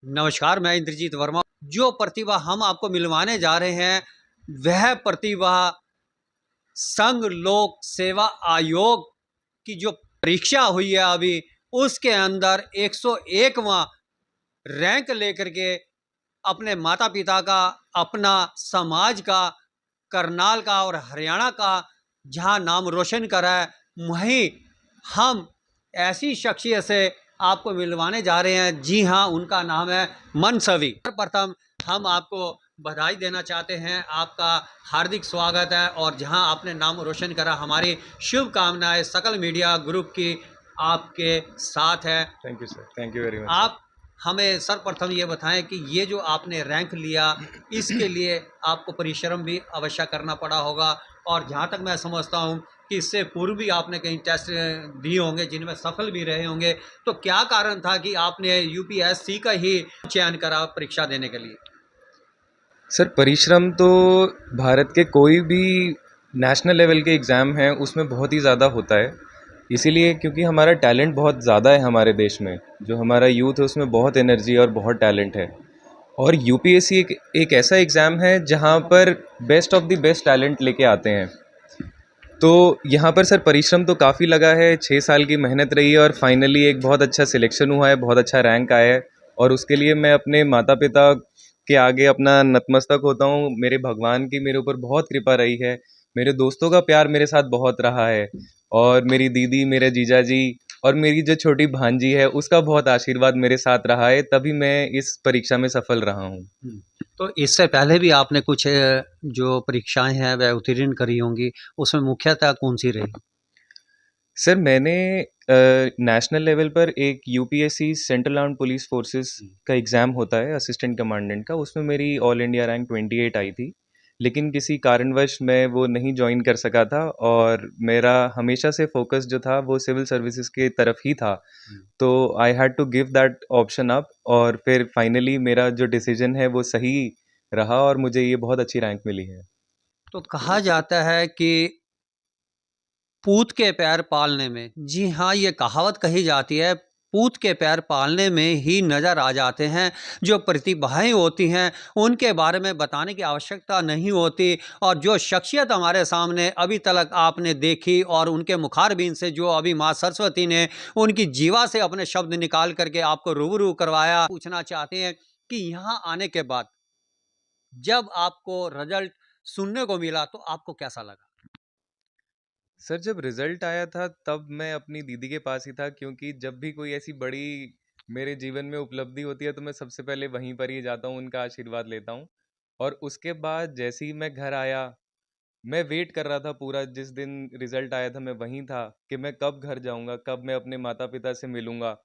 नमस्कार, मैं इंद्रजीत वर्मा। जो प्रतिभा हम आपको मिलवाने जा रहे हैं, वह प्रतिभा संघ लोक सेवा आयोग की जो परीक्षा हुई है अभी, उसके अंदर 101वां रैंक लेकर के अपने माता पिता का, अपना समाज का, करनाल का और हरियाणा का जहां नाम रोशन करा है, वहीं हम ऐसी शख्सियत से आपको मिलवाने जा रहे हैं। जी हाँ, उनका नाम है मनसवी। सर्वप्रथम हम आपको बधाई देना चाहते हैं, आपका हार्दिक स्वागत है। और जहां आपने नाम रोशन करा, हमारी शुभकामनाएं सकल मीडिया ग्रुप की आपके साथ है। Thank you sir, thank you very much. आप हमें सर्वप्रथम ये बताएं कि ये जो आपने रैंक लिया, इसके लिए आपको परिश्रम भी अवश्य करना पड़ा होगा, और जहाँ तक मैं समझता हूँ कि इससे पूर्व भी आपने कई टेस्ट दिए होंगे जिनमें सफल भी रहे होंगे। तो क्या कारण था कि आपने यूपीएससी का ही चयन करा परीक्षा देने के लिए? सर, परिश्रम तो भारत के कोई भी नेशनल लेवल के एग्ज़ाम हैं उसमें बहुत ही ज़्यादा होता है। इसीलिए क्योंकि हमारा टैलेंट बहुत ज़्यादा है हमारे देश में, जो हमारा यूथ है उसमें बहुत एनर्जी और बहुत टैलेंट है। और यूपीएससी एक ऐसा एग्ज़ाम है जहाँ पर best of the best talent लेके आते हैं। तो यहाँ पर सर परिश्रम तो काफ़ी लगा है, 6 साल की मेहनत रही है और फाइनली एक बहुत अच्छा सिलेक्शन हुआ है, बहुत अच्छा रैंक आया है। और उसके लिए मैं अपने माता पिता के आगे अपना नतमस्तक होता हूँ। मेरे भगवान की मेरे ऊपर बहुत कृपा रही है, मेरे दोस्तों का प्यार मेरे साथ बहुत रहा है, और मेरी दीदी, मेरे जीजा जी और मेरी जो छोटी भांजी है उसका बहुत आशीर्वाद मेरे साथ रहा है, तभी मैं इस परीक्षा में सफल रहा हूँ। तो इससे पहले भी आपने कुछ जो परीक्षाएं हैं वह उत्तीर्ण करी होंगी, उसमें मुख्यतः कौन सी रही? सर, मैंने नेशनल लेवल पर एक UPSC central armed police forces का एग्ज़ाम होता है असिस्टेंट कमांडेंट का, उसमें मेरी ऑल इंडिया रैंक 28 आई थी। लेकिन किसी कारणवश मैं वो नहीं ज्वाइन कर सका था, और मेरा हमेशा से फोकस जो था वो सिविल सर्विसेज की तरफ ही था। तो I had to give that option up, और फिर फाइनली मेरा जो डिसीजन है वो सही रहा और मुझे ये बहुत अच्छी रैंक मिली है। तो कहा जाता है कि पूत के पैर पालने में, जी हाँ, ये कहावत कही जाती है, पूत के पैर पालने में ही नज़र आ जाते हैं। जो प्रतिभाएं होती हैं उनके बारे में बताने की आवश्यकता नहीं होती, और जो शख्सियत हमारे सामने अभी तक आपने देखी और उनके मुखारबिन से जो अभी माँ सरस्वती ने उनकी जीवा से अपने शब्द निकाल करके आपको रूबरू करवाया, पूछना चाहते हैं कि यहाँ आने के बाद जब आपको रिजल्ट सुनने को मिला तो आपको कैसा लगा? सर, जब रिजल्ट आया था तब मैं अपनी दीदी के पास ही था, क्योंकि जब भी कोई ऐसी बड़ी मेरे जीवन में उपलब्धि होती है तो मैं सबसे पहले वहीं पर ही जाता हूँ, उनका आशीर्वाद लेता हूँ। और उसके बाद जैसे ही मैं घर आया, मैं वेट कर रहा था पूरा, जिस दिन रिजल्ट आया था मैं वहीं था कि मैं कब घर जाऊंगा, कब मैं अपने माता पिता से मिलूंगा।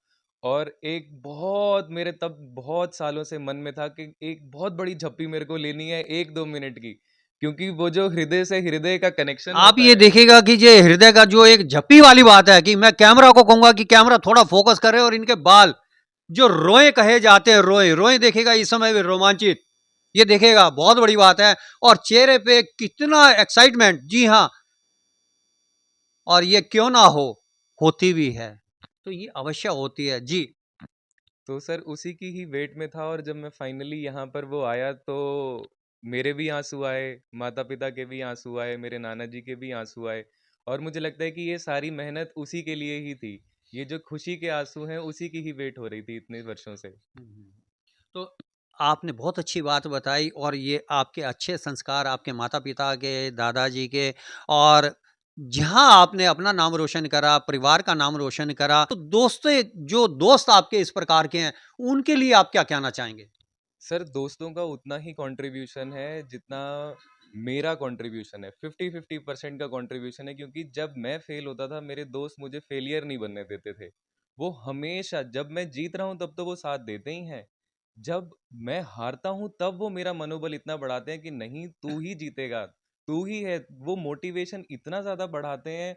और एक बहुत मेरे तब बहुत सालों से मन में था कि एक बहुत बड़ी झप्पी मेरे को लेनी है 1-2 मिनट की, क्योंकि वो जो हृदय से हृदय का कनेक्शन आप होता ये है। देखिएगा कि ये हृदय का जो एक झप्पी वाली बात है, कि मैं कैमरा को कहूंगा कि कैमरा थोड़ा फोकस करे, और इनके बाल जो रोए कहे जाते हैं, रोए रोए देखिएगा इस समय भी रोमांचित, ये देखिएगा बहुत बड़ी बात है। और चेहरे पे कितना एक्साइटमेंट, जी हाँ, और ये क्यों ना हो, होती भी है, तो ये अवश्य होती है जी। तो सर उसी की ही वेट में था, और जब मैं फाइनली यहाँ पर वो आया तो मेरे भी आंसू आए, माता पिता के भी आंसू आए, मेरे नाना जी के भी आंसू आए। और मुझे लगता है कि ये सारी मेहनत उसी के लिए ही थी। ये जो खुशी के आंसू हैं उसी की ही वेट हो रही थी इतने वर्षों से। तो आपने बहुत अच्छी बात बताई, और ये आपके अच्छे संस्कार आपके माता पिता के, दादाजी के, और जहाँ आपने अपना नाम रोशन करा, परिवार का नाम रोशन करा, तो दोस्तों, जो दोस्त आपके इस प्रकार के हैं, उनके लिए आप क्या कहना चाहेंगे? सर, दोस्तों का उतना ही कंट्रीब्यूशन है जितना मेरा कंट्रीब्यूशन है। 50-50% का कंट्रीब्यूशन है, क्योंकि जब मैं फेल होता था मेरे दोस्त मुझे फेलियर नहीं बनने देते थे। वो हमेशा, जब मैं जीत रहा हूँ तब तो वो साथ देते ही हैं, जब मैं हारता हूँ तब वो मेरा मनोबल इतना बढ़ाते हैं कि नहीं, तू ही जीतेगा, तू ही है। वो मोटिवेशन इतना ज़्यादा बढ़ाते हैं।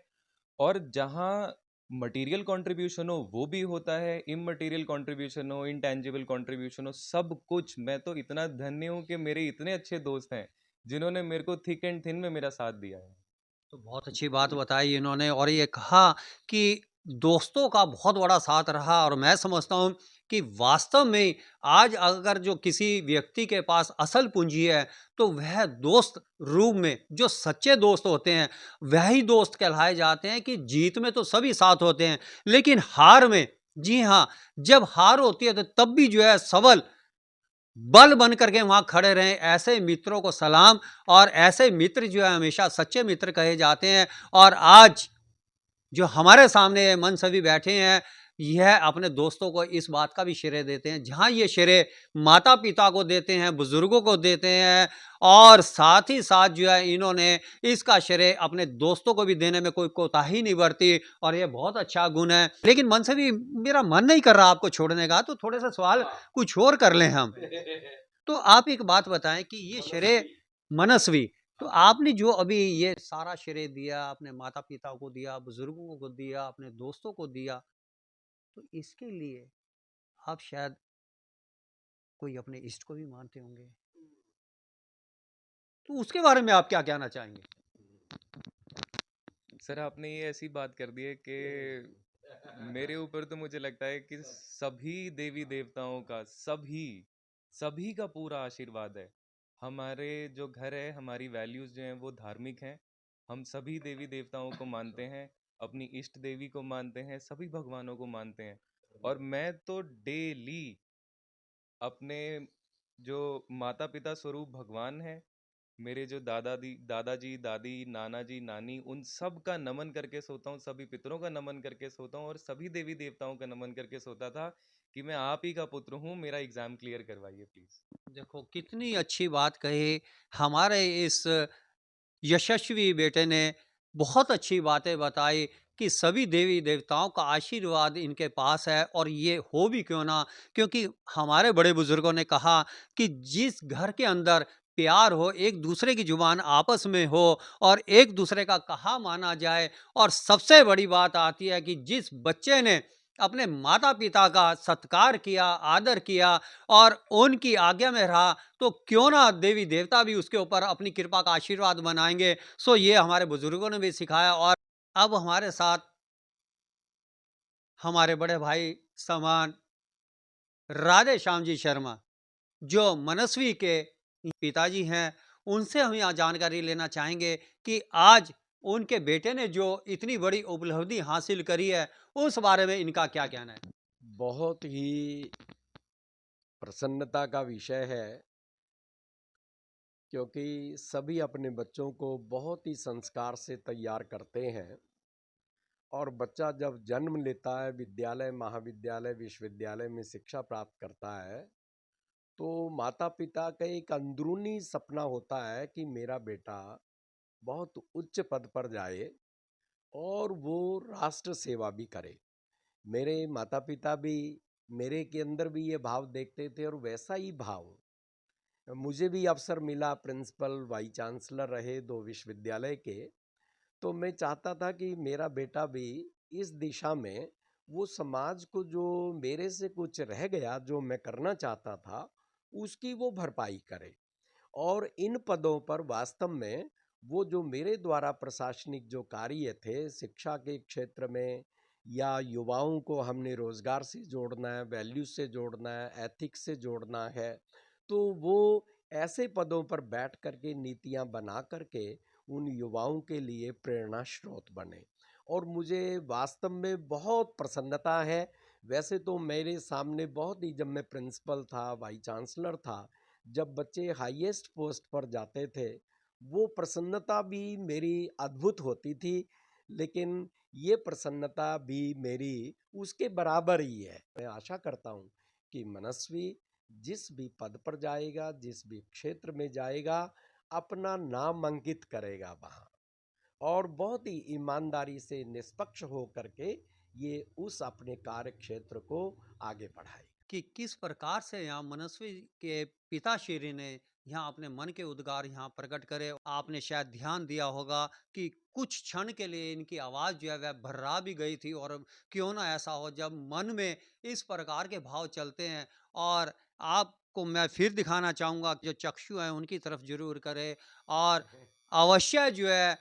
और जहाँ मटेरियल कंट्रीब्यूशन हो वो भी होता है, इममटेरियल कंट्रीब्यूशन हो, इनटैंजिबल कंट्रीब्यूशन हो, सब कुछ। मैं तो इतना धन्य हूँ कि मेरे इतने अच्छे दोस्त हैं जिन्होंने मेरे को थिक एंड थिन में मेरा साथ दिया है। तो बहुत अच्छी बात बताई इन्होंने, और ये कहा कि दोस्तों का बहुत बड़ा साथ रहा और मैं समझता हूँ कि वास्तव में आज अगर जो किसी व्यक्ति के पास असल पूंजी है, तो वह दोस्त रूप में जो सच्चे दोस्त होते हैं, वह ही दोस्त कहलाए जाते हैं कि जीत में तो सभी साथ होते हैं, लेकिन हार में, जी हाँ, जब हार होती है तो तब भी जो है सबल बल बन करके वहां खड़े रहें। ऐसे मित्रों को सलाम, और ऐसे मित्र जो है हमेशा सच्चे मित्र कहे जाते हैं। और आज जो हमारे सामने मनसभी बैठे हैं, यह अपने दोस्तों को इस बात का भी श्रेय देते हैं। जहां ये श्रेय माता पिता को देते हैं, बुजुर्गों को देते हैं, और साथ ही साथ जो है इन्होंने इसका श्रेय अपने दोस्तों को भी देने में कोई कोताही नहीं बरती, और ये बहुत अच्छा गुण है। लेकिन मनसभी, मेरा मन नहीं कर रहा आपको छोड़ने का, तो थोड़े से सवाल कुछ और कर लें हम। तो आप एक बात बताएं कि ये श्रेय मनस्वी, तो आपने जो अभी ये सारा श्रेय दिया, अपने माता पिता को दिया, बुजुर्गों को दिया, अपने दोस्तों को दिया, तो इसके लिए आप शायद कोई अपने इष्ट को भी मानते होंगे, तो उसके बारे में आप क्या कहना चाहेंगे? सर आपने ये ऐसी बात कर दी है कि मेरे ऊपर तो मुझे लगता है कि सभी देवी देवताओं का सभी सभी का पूरा आशीर्वाद है। हमारे जो घर है, हमारी वैल्यूज जो हैं वो धार्मिक हैं। हम सभी देवी देवताओं को मानते हैं, अपनी इष्ट देवी को मानते हैं, सभी भगवानों को मानते हैं। और मैं तो डेली अपने जो माता पिता स्वरूप भगवान है, मेरे जो दादाजी दादी नाना जी नानी, उन सब का नमन करके सोता हूँ, सभी पितरों का नमन करके सोता हूँ, और सभी देवी देवताओं का नमन करके सोता था कि मैं आप ही का पुत्र हूँ, मेरा एग्जाम क्लियर करवाइए प्लीज। देखो कितनी अच्छी बात कही हमारे इस यशस्वी बेटे ने, बहुत अच्छी बातें बताई कि सभी देवी देवताओं का आशीर्वाद इनके पास है, और ये हो भी क्यों ना, क्योंकि हमारे बड़े बुजुर्गों ने कहा कि जिस घर के अंदर प्यार हो, एक दूसरे की जुबान आपस में हो, और एक दूसरे का कहा माना जाए, और सबसे बड़ी बात आती है कि जिस बच्चे ने अपने माता पिता का सत्कार किया, आदर किया, और उनकी आज्ञा में रहा, तो क्यों ना देवी देवता भी उसके ऊपर अपनी कृपा का आशीर्वाद बनाएंगे। सो ये हमारे बुजुर्गों ने भी सिखाया। और अब हमारे साथ हमारे बड़े भाई समान राधे श्याम जी शर्मा, जो मनस्वी के पिताजी हैं, उनसे हम यहाँ जानकारी लेना चाहेंगे कि आज उनके बेटे ने जो इतनी बड़ी उपलब्धि हासिल करी है, उस बारे में इनका क्या कहना है? बहुत ही प्रसन्नता का विषय है, क्योंकि सभी अपने बच्चों को बहुत ही संस्कार से तैयार करते हैं। और बच्चा जब जन्म लेता है, विद्यालय महाविद्यालय विश्वविद्यालय में शिक्षा प्राप्त करता है, तो माता पिता का एक अंदरूनी सपना होता है कि मेरा बेटा बहुत उच्च पद पर जाए और वो राष्ट्र सेवा भी करे। मेरे माता पिता भी मेरे के अंदर भी ये भाव देखते थे, और वैसा ही भाव मुझे भी अवसर मिला। प्रिंसिपल वाइस चांसलर रहे दो विश्वविद्यालय के, तो मैं चाहता था कि मेरा बेटा भी इस दिशा में वो समाज को जो मेरे से कुछ रह गया, जो मैं करना चाहता था, उसकी वो भरपाई करे। और इन पदों पर वास्तव में वो जो मेरे द्वारा प्रशासनिक जो कार्य थे शिक्षा के क्षेत्र में, या युवाओं को हमने रोजगार से जोड़ना है, वैल्यूज से जोड़ना है, एथिक्स से जोड़ना है, तो वो ऐसे पदों पर बैठ करके नीतियां बना करके उन युवाओं के लिए प्रेरणा स्रोत बने। और मुझे वास्तव में बहुत प्रसन्नता है। वैसे तो मेरे सामने बहुत ही, जब मैं प्रिंसिपल था, वाइस चांसलर था, जब बच्चे हाईएस्ट पोस्ट पर जाते थे, वो प्रसन्नता भी मेरी अद्भुत होती थी। लेकिन ये प्रसन्नता भी मेरी उसके बराबर ही है। मैं आशा करता हूँ कि मनस्वी जिस भी पद पर जाएगा, जिस भी क्षेत्र में जाएगा, अपना नाम अंकित करेगा वहाँ, और बहुत ही ईमानदारी से निष्पक्ष हो करके ये उस अपने कार्य क्षेत्र को आगे बढ़ाए। कि किस प्रकार से यहाँ मनस्वी के पिताश्री ने यहाँ अपने मन के उद्गार यहाँ प्रकट करे। आपने शायद ध्यान दिया होगा कि कुछ क्षण के लिए इनकी आवाज़ जो है वह भर्रा भी गई थी, और क्यों ना ऐसा हो जब मन में इस प्रकार के भाव चलते हैं। और आपको मैं फिर दिखाना चाहूँगा कि जो चक्षु हैं उनकी तरफ जरूर करे, और अवश्य जो है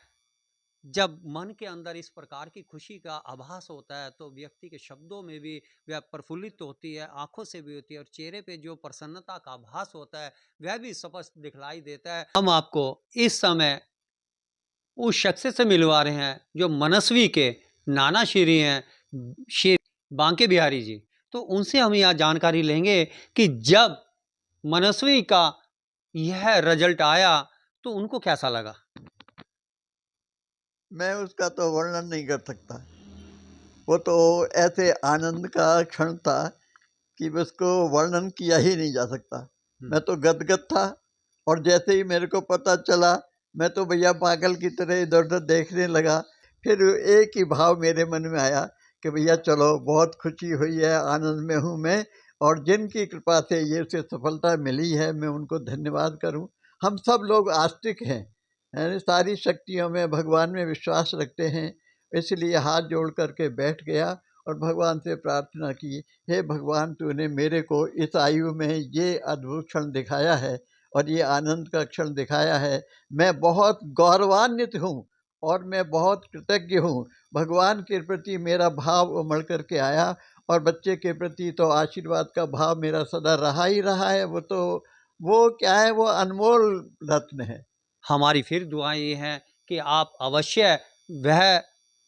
जब मन के अंदर इस प्रकार की खुशी का आभास होता है तो व्यक्ति के शब्दों में भी वह प्रफुल्लित होती है, आंखों से भी होती है और चेहरे पे जो प्रसन्नता का आभास होता है वह भी स्पष्ट दिखलाई देता है। हम आपको इस समय उस शख्स से मिलवा रहे हैं जो मनस्वी के नाना श्री हैं, श्री बांके बिहारी जी। तो उनसे हम यह जानकारी लेंगे कि जब मनस्वी का यह रिजल्ट आया तो उनको कैसा लगा। मैं उसका तो वर्णन नहीं कर सकता। वो तो ऐसे आनंद का क्षण था कि उसको वर्णन किया ही नहीं जा सकता। मैं तो गदगद था और जैसे ही मेरे को पता चला मैं तो भैया पागल की तरह इधर उधर देखने लगा। फिर एक ही भाव मेरे मन में आया कि भैया चलो, बहुत खुशी हुई है, आनंद में हूँ मैं, और जिनकी कृपा से ये उसे सफलता मिली है मैं उनको धन्यवाद करूँ। हम सब लोग आस्तिक हैं, यानी सारी शक्तियों में, भगवान में विश्वास रखते हैं, इसलिए हाथ जोड़ करके बैठ गया और भगवान से प्रार्थना की, हे भगवान, तूने मेरे को इस आयु में ये अद्भुत क्षण दिखाया है और ये आनंद का क्षण दिखाया है। मैं बहुत गौरवान्वित हूँ और मैं बहुत कृतज्ञ हूँ। भगवान के प्रति मेरा भाव उमड़ करके आया और बच्चे के प्रति तो आशीर्वाद का भाव मेरा सदा रहा ही रहा है। वो क्या है, वो अनमोल रत्न है। हमारी फिर दुआएं ये हैं कि आप अवश्य वह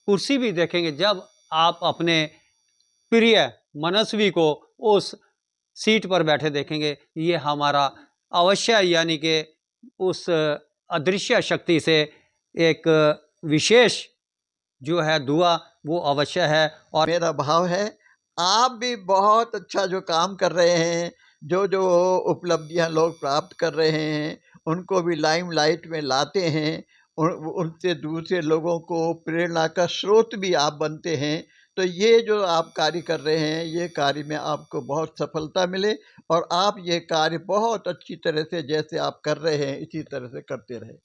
कुर्सी भी देखेंगे जब आप अपने प्रिय मनस्वी को उस सीट पर बैठे देखेंगे। ये हमारा अवश्य यानी कि उस अदृश्य शक्ति से एक विशेष जो है दुआ वो अवश्य है। और मेरा भाव है, आप भी बहुत अच्छा जो काम कर रहे हैं, जो जो उपलब्धियां लोग प्राप्त कर रहे हैं, उनको भी लाइमलाइट में लाते हैं, उनसे दूसरे लोगों को प्रेरणा का स्रोत भी आप बनते हैं। तो ये जो आप कार्य कर रहे हैं, ये कार्य में आपको बहुत सफलता मिले और आप ये कार्य बहुत अच्छी तरह से जैसे आप कर रहे हैं इसी तरह से करते रहे।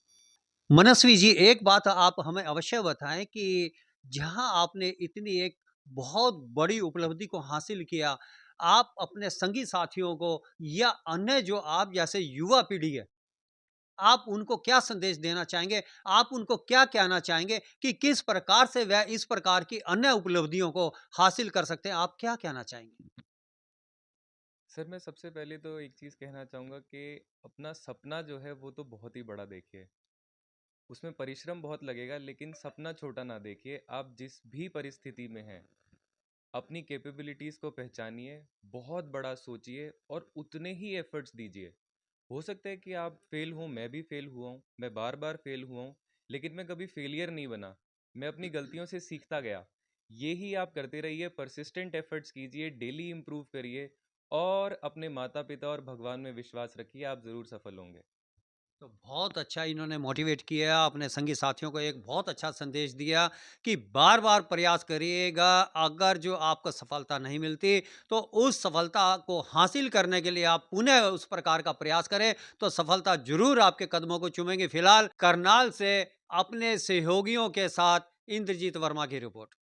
मनस्वी जी, एक बात आप हमें अवश्य बताएं कि जहां आपने इतनी एक बहुत बड़ी उपलब्धि को हासिल किया, आप अपने संगी साथियों को या अन्य जो आप जैसे युवा पीढ़ी है, आप उनको क्या संदेश देना चाहेंगे? आप उनको क्या कहना चाहेंगे कि किस प्रकार से वह इस प्रकार की अन्य उपलब्धियों को हासिल कर सकते हैं? आप क्या कहना चाहेंगे? सर, मैं सबसे पहले तो एक चीज़ कहना चाहूँगा कि अपना सपना जो है वो तो बहुत ही बड़ा देखिए। उसमें परिश्रम बहुत लगेगा, लेकिन सपना छोटा ना देखिए। आप जिस भी परिस्थिति में हैं, अपनी कैपेबिलिटीज़ को पहचानिए, बहुत बड़ा सोचिए और उतने ही एफर्ट्स दीजिए। हो सकता है कि आप फेल हों, मैं भी फेल हुआ हूँ, मैं बार बार फेल हुआ हूँ, लेकिन मैं कभी फेलियर नहीं बना। मैं अपनी गलतियों से सीखता गया। ये ही आप करते रहिए, परसिस्टेंट एफर्ट्स कीजिए, डेली इम्प्रूव करिए और अपने माता पिता और भगवान में विश्वास रखिए, आप ज़रूर सफल होंगे। तो बहुत अच्छा इन्होंने मोटिवेट किया, अपने संगी साथियों को एक बहुत अच्छा संदेश दिया कि बार-बार प्रयास करिएगा, अगर जो आपको सफलता नहीं मिलती, तो उस सफलता को हासिल करने के लिए आप पुनः उस प्रकार का प्रयास करें, तो सफलता ज़रूर आपके कदमों को चूमेगी। फिलहाल करनाल से अपने सहयोगियों के साथ इंद्रजीत वर्मा की रिपोर्ट।